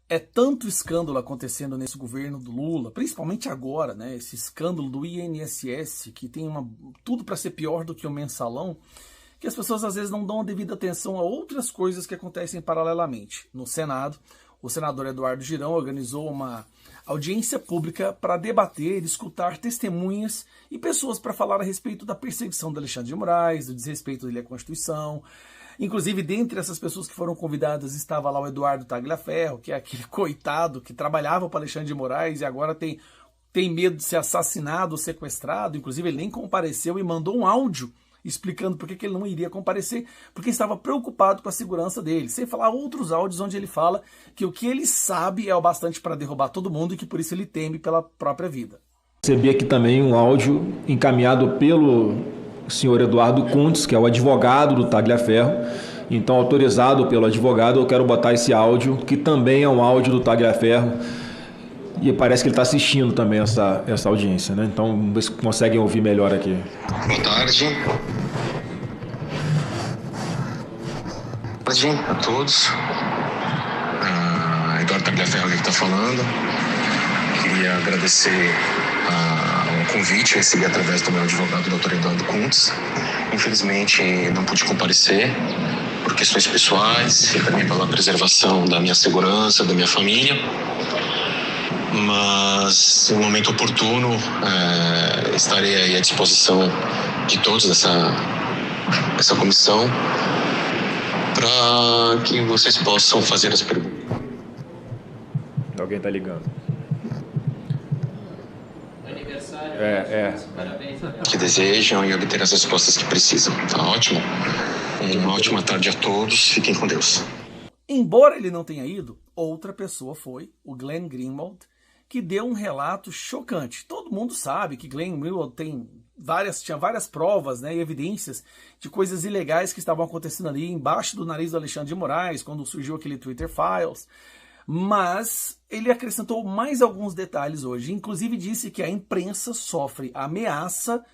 É tanto escândalo acontecendo nesse governo do Lula, principalmente agora, né? Esse escândalo do INSS, que tem tudo para ser pior do que o mensalão, que as pessoas às vezes não dão a devida atenção a outras coisas que acontecem paralelamente. No Senado, o senador Eduardo Girão organizou uma audiência pública para debater, escutar testemunhas e pessoas para falar a respeito da perseguição do Alexandre de Moraes, do desrespeito dele à Constituição. Inclusive, dentre essas pessoas que foram convidadas, estava lá o Eduardo Tagliaferro, que é aquele coitado que trabalhava para Alexandre de Moraes e agora tem medo de ser assassinado ou sequestrado. Inclusive, ele nem compareceu e mandou um áudio explicando por que ele não iria comparecer, porque estava preocupado com a segurança dele. Sem falar outros áudios onde ele fala que o que ele sabe é o bastante para derrubar todo mundo e que por isso ele teme pela própria vida. Recebi aqui também um áudio encaminhado pelo senhor Eduardo Kuntz, que é o advogado do Tagliaferro. Então, autorizado pelo advogado, eu quero botar esse áudio, que também é um áudio do Tagliaferro, e parece que ele está assistindo também essa audiência, né? Então, vamos ver se conseguem ouvir melhor aqui. Boa tarde. Boa tarde a todos. Eduardo Tagliaferro que está falando. Queria agradecer o convite, eu recebi através do meu advogado, o Dr. Eduardo Kuntz. Infelizmente, não pude comparecer por questões pessoais e também pela preservação da minha segurança, da minha família. Mas, em um momento oportuno, estarei aí à disposição de todos dessa comissão para que vocês possam fazer as perguntas. Alguém está ligando. Parabéns. Que desejam e obter as respostas que precisam. Tá ótimo? Uma ótima tarde a todos. Fiquem com Deus. Embora ele não tenha ido, outra pessoa foi, o Glenn Greenwald, que deu um relato chocante. Todo mundo sabe que Glenn Greenwald tinha várias provas, né, e evidências de coisas ilegais que estavam acontecendo ali embaixo do nariz do Alexandre de Moraes, quando surgiu aquele Twitter Files. Mas ele acrescentou mais alguns detalhes hoje. Inclusive disse que a imprensa sofre ameaça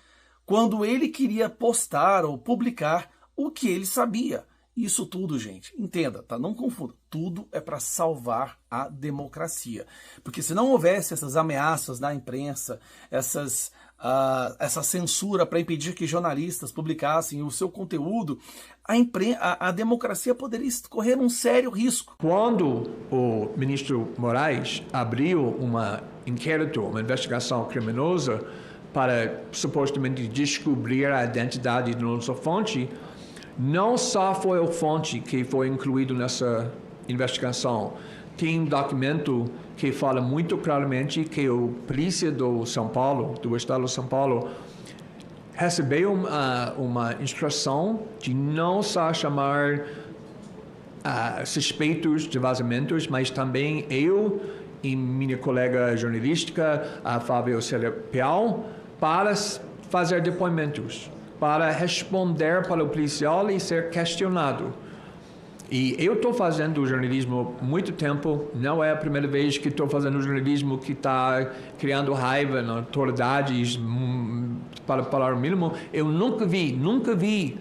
quando ele queria postar ou publicar o que ele sabia. Isso tudo, gente, entenda, tá? Não confunda. Tudo é para salvar a democracia. Porque se não houvesse essas ameaças da imprensa, essa censura para impedir que jornalistas publicassem o seu conteúdo, a democracia poderia correr um sério risco. Quando o ministro Moraes abriu uma investigação criminosa para supostamente descobrir a identidade da nossa fonte, não só foi a fonte que foi incluído nessa investigação. Tem um documento que fala muito claramente que a polícia do São Paulo, do estado de São Paulo, recebeu uma instrução de não só chamar suspeitos de vazamentos, mas também eu e minha colega jornalística, a Fábio Célia Peal, para fazer depoimentos, para responder para o policial e ser questionado. E eu estou fazendo jornalismo há muito tempo, não é a primeira vez que estou fazendo jornalismo que está criando raiva nas autoridades, para falar o mínimo. Eu nunca vi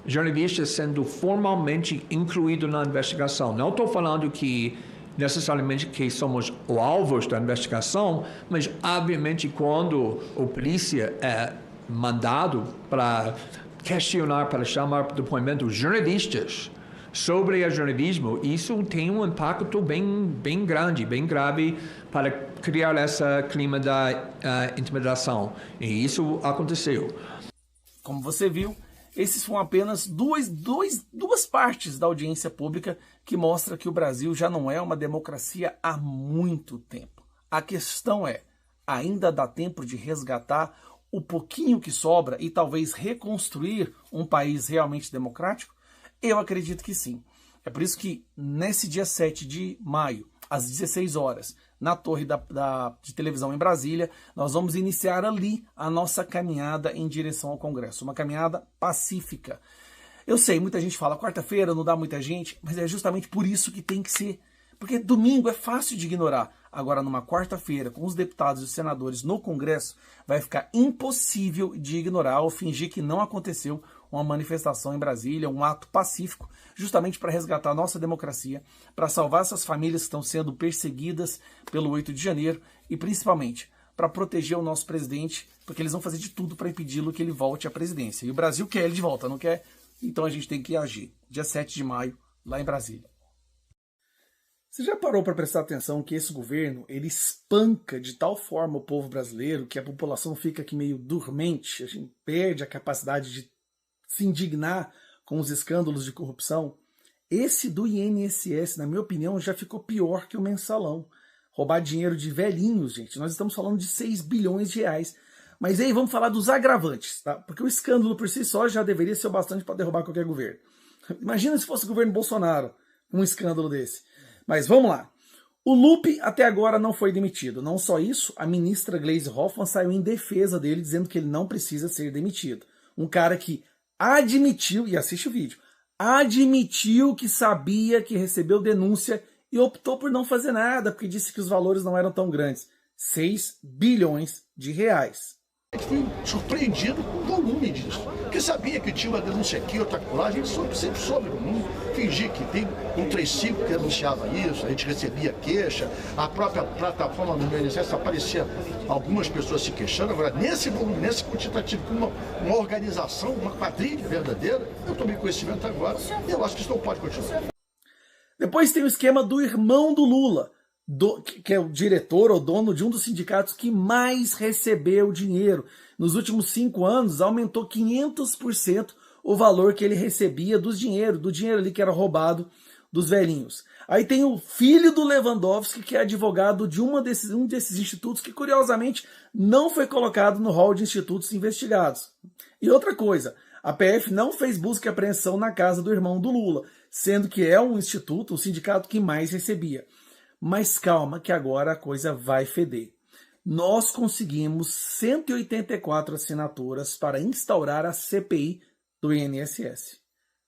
jornalistas sendo formalmente incluído na investigação. Não estou falando que necessariamente que somos os alvos da investigação, mas obviamente quando a polícia é mandado para questionar, para chamar para depoimento jornalistas sobre o jornalismo, isso tem um impacto bem grande, bem grave para criar esse clima da intimidação. E isso aconteceu. Como você viu, esses foram apenas duas partes da audiência pública que mostra que o Brasil já não é uma democracia há muito tempo. A questão é, ainda dá tempo de resgatar o pouquinho que sobra e talvez reconstruir um país realmente democrático? Eu acredito que sim. É por isso que nesse dia 7 de maio, às 16 horas, na torre de televisão em Brasília, nós vamos iniciar ali a nossa caminhada em direção ao Congresso. Uma caminhada pacífica. Eu sei, muita gente fala, quarta-feira não dá muita gente, mas é justamente por isso que tem que ser. Porque domingo é fácil de ignorar. Agora, numa quarta-feira, com os deputados e os senadores no Congresso, vai ficar impossível de ignorar ou fingir que não aconteceu uma manifestação em Brasília, um ato pacífico, justamente para resgatar a nossa democracia, para salvar essas famílias que estão sendo perseguidas pelo 8 de janeiro e principalmente para proteger o nosso presidente, porque eles vão fazer de tudo para impedi-lo que ele volte à presidência. E o Brasil quer ele de volta, não quer? Então a gente tem que agir. Dia 7 de maio, lá em Brasília. Você já parou para prestar atenção que esse governo, ele espanca de tal forma o povo brasileiro que a população fica aqui meio dormente, a gente perde a capacidade de se indignar com os escândalos de corrupção? Esse do INSS, na minha opinião, já ficou pior que o mensalão. Roubar dinheiro de velhinhos, gente. Nós estamos falando de 6 bilhões de reais. Mas aí vamos falar dos agravantes, tá? Porque o escândalo por si só já deveria ser o bastante para derrubar qualquer governo. Imagina se fosse o governo Bolsonaro, um escândalo desse. Mas vamos lá. O Lupe até agora não foi demitido. Não só isso, a ministra Gleisi Hoffmann saiu em defesa dele, dizendo que ele não precisa ser demitido. Um cara que admitiu, e assiste o vídeo, admitiu que sabia que recebeu denúncia e optou por não fazer nada, porque disse que os valores não eram tão grandes. 6 bilhões de reais. Fui surpreendido com o volume disso, porque sabia que tinha uma denúncia aqui, outra lá, a gente sempre soube, não fingi que tem um 35 que anunciava isso, a gente recebia queixa, a própria plataforma do INSS aparecia algumas pessoas se queixando. Agora, nesse volume, nesse quantitativo, com uma organização, uma quadrilha verdadeira, eu tomei conhecimento agora e eu acho que isso não pode continuar. Depois tem o esquema do irmão do Lula, que é o diretor ou dono de um dos sindicatos que mais recebeu dinheiro. Nos últimos 5 anos, aumentou 500% o valor que ele recebia do dinheiro ali que era roubado dos velhinhos. Aí tem o filho do Lewandowski, que é advogado de um desses institutos, que curiosamente não foi colocado no rol de institutos investigados. E outra coisa, a PF não fez busca e apreensão na casa do irmão do Lula, sendo que é um instituto, o sindicato que mais recebia. Mas calma que agora a coisa vai feder. Nós conseguimos 184 assinaturas para instaurar a CPI do INSS.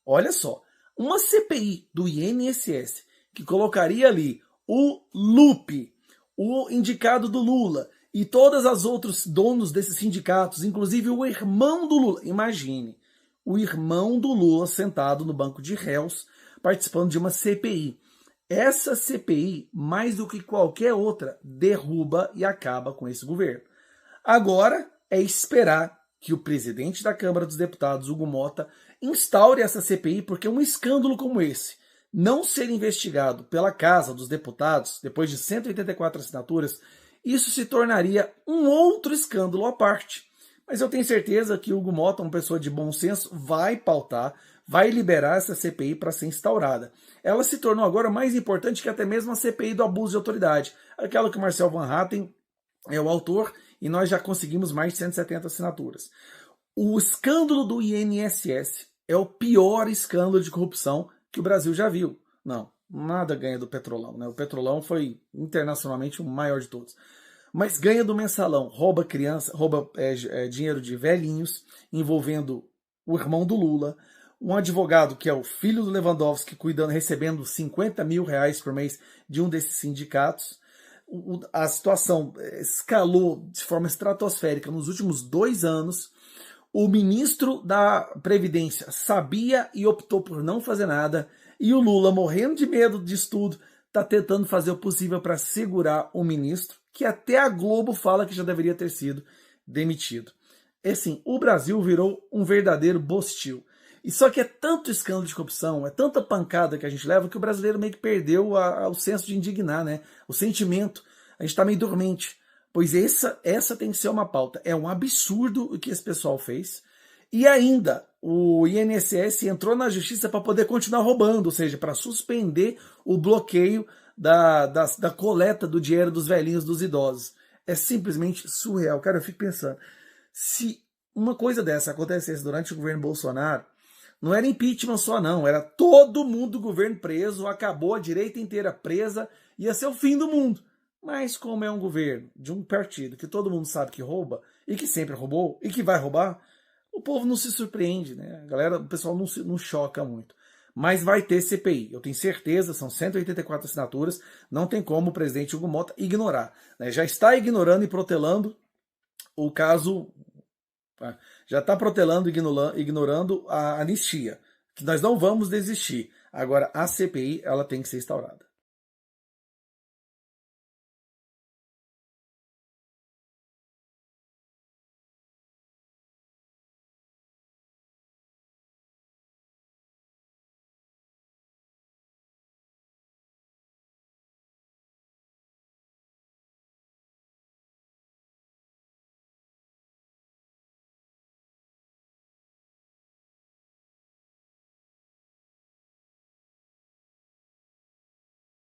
Olha só, uma CPI do INSS que colocaria ali o Lupe, o indicado do Lula e todos os outros donos desses sindicatos, inclusive o irmão do Lula. Imagine, o irmão do Lula sentado no banco de réus participando de uma CPI. Essa CPI, mais do que qualquer outra, derruba e acaba com esse governo. Agora é esperar que o presidente da Câmara dos Deputados, Hugo Mota, instaure essa CPI, porque um escândalo como esse não ser investigado pela Casa dos Deputados, depois de 184 assinaturas, isso se tornaria um outro escândalo à parte. Mas eu tenho certeza que Hugo Mota, uma pessoa de bom senso, vai pautar, vai liberar essa CPI para ser instaurada. Ela se tornou agora mais importante que até mesmo a CPI do abuso de autoridade, aquela que o Marcel Van Hatten é o autor, e nós já conseguimos mais de 170 assinaturas. O escândalo do INSS é o pior escândalo de corrupção que o Brasil já viu. Não, nada ganha do Petrolão, né? O Petrolão foi internacionalmente o maior de todos. Mas ganha do mensalão, rouba dinheiro de velhinhos, envolvendo o irmão do Lula, um advogado que é o filho do Lewandowski, recebendo 50 mil reais por mês de um desses sindicatos. A situação escalou de forma estratosférica nos últimos 2 anos. O ministro da Previdência sabia e optou por não fazer nada. E o Lula, morrendo de medo disso tudo, está tentando fazer o possível para segurar o ministro, que até a Globo fala que já deveria ter sido demitido. Assim, o Brasil virou um verdadeiro bostil. E só que é tanto escândalo de corrupção, é tanta pancada que a gente leva, que o brasileiro meio que perdeu o senso de indignar, né? O sentimento. A gente está meio dormente. Pois essa tem que ser uma pauta. É um absurdo o que esse pessoal fez. E ainda, o INSS entrou na justiça para poder continuar roubando, ou seja, para suspender o bloqueio da coleta do dinheiro dos velhinhos, dos idosos. É simplesmente surreal. Cara, eu fico pensando, se uma coisa dessa acontecesse durante o governo Bolsonaro, não era impeachment só não, era todo mundo do governo preso, acabou a direita inteira presa, ia ser o fim do mundo. Mas como é um governo de um partido que todo mundo sabe que rouba, e que sempre roubou, e que vai roubar, o povo não se surpreende, né? O pessoal não choca muito. Mas vai ter CPI, eu tenho certeza, são 184 assinaturas, não tem como o presidente Hugo Mota ignorar, né? Já está ignorando e protelando o caso Já está protelando, ignorando a anistia, que nós não vamos desistir. Agora, a CPI ela tem que ser instaurada.